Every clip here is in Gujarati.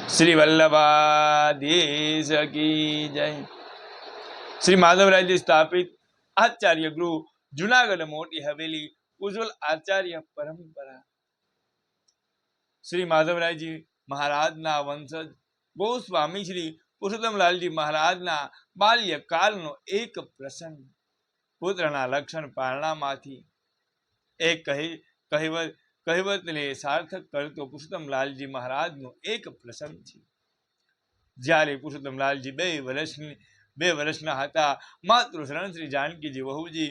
श्री वल्लभाधीश की जय। श्री माधवराय जी स्थापित आचार्य गृह जूनागढ़ मोटी हवेली उज्जवल आचार्य परंपरा। श्री माधवराय जी महाराज ना वंशज गोस्वामी श्री पुरुषोत्तमलाल जी महाराज ना बाल्यकाल नो एक प्रसंग। पुत्रना लक्षण पारणामांथी एक કહેવતને સાર્થક કરતો પુરુષોત્તમલાલજી મહારાજનો એક પ્રસંગ છે। જ્યારે પુરુષોત્તમલાલજી બે વર્ષના હતા, માતૃશરણ શ્રી જાનકીજી વહુજી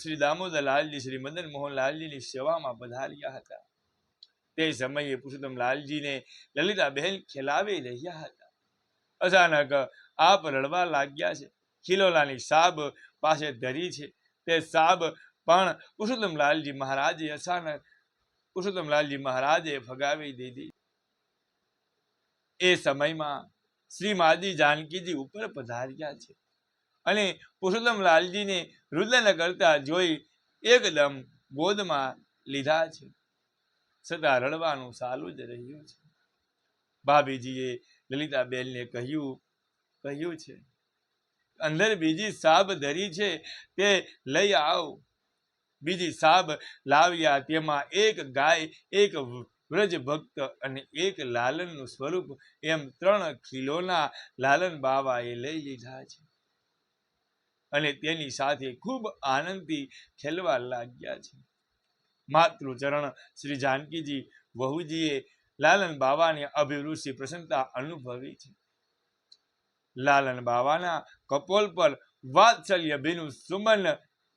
શ્રી દામોદરલાલજી શ્રી મદન મોહનલાલજીની સેવામાં પધાર્યા હતા। તે સમયે પુરુષોત્તમલાલજીને લલિતાબહેન ખેલાવી રહ્યા હતા। અચાનક આપ રડવા લાગ્યા છે। ખિલોલાની સાબ પાસે ધરી છે, તે સાબ પણ પુરુષોત્તમલાલજી મહારાજે ફગાવી દીધી। એ સમયમાં શ્રીમાજી જાનકીજી ઉપર પધાર્યા છે અને પુરુષોત્તમલાલજીને રુદન કરતા જોઈ એકદમ ગોદમાં લીધા છે, છતાં રડવાનું ચાલુ જ રહ્યું છે। ભાભીજીએ લલિતાબેનને કહ્યું છે, અંદર બીજી સાબ ધરી છે, તે લઈ આવ। બીજી સાબ લાવ્યા। તેમાં એક ગાય, એક વ્રજ ભક્ત અને એક લાલનનું સ્વરૂપ એમ 3 ખીલોના લાલન બાવાએ લઈ લીધા છે અને તેની સાથે ખૂબ આનંદથી ખેલવા લાગ્યા છે। માતૃચરણ શ્રી જાનકીજી વહુજીએ લાલન બાવાની અભિરુચિ પ્રસન્નતા અનુભવી છે। લાલન બાવાના કપોલ પર વાત્સલ્ય ભીનું સુમન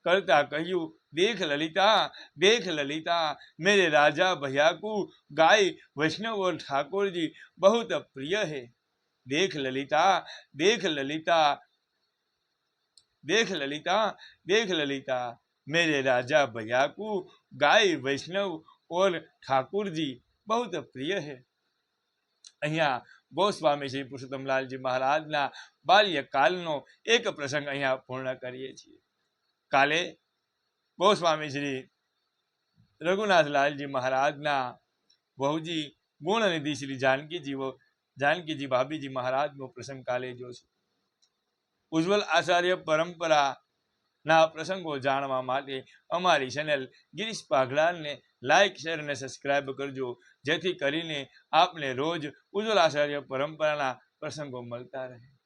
करता कहूँ, देख ललिता मेरे राजा भैया को गाय वैष्णव और ठाकुर जी बहुत प्रिय है। देख ललिता मेरे राजा भैया को गाय वैष्णव और ठाकुर जी बहुत प्रिय है। अहिया गोस्वामी श्री पुरुषोत्तमलालजी महाराजना बाल्यकालनो एक प्रसंग अहिया पूर्ण करीए छीए। काले गोस्वामी श्री रघुनाथलालजी महाराजना वहुजी गुणनिधि श्री जानकीजी भाभीजी महाराज नो प्रसंग काले जो छे। उज्जवल आचार्य परंपरा ना प्रसंगो जाणवा माटे अमारी चेनल गिरीश पाघड़ाल ने लाइक शेर ने सब्सक्राइब करजो, जेथी करीने आपने रोज उज्जवल आचार्य परंपरा ना प्रसंगो मळता रहे।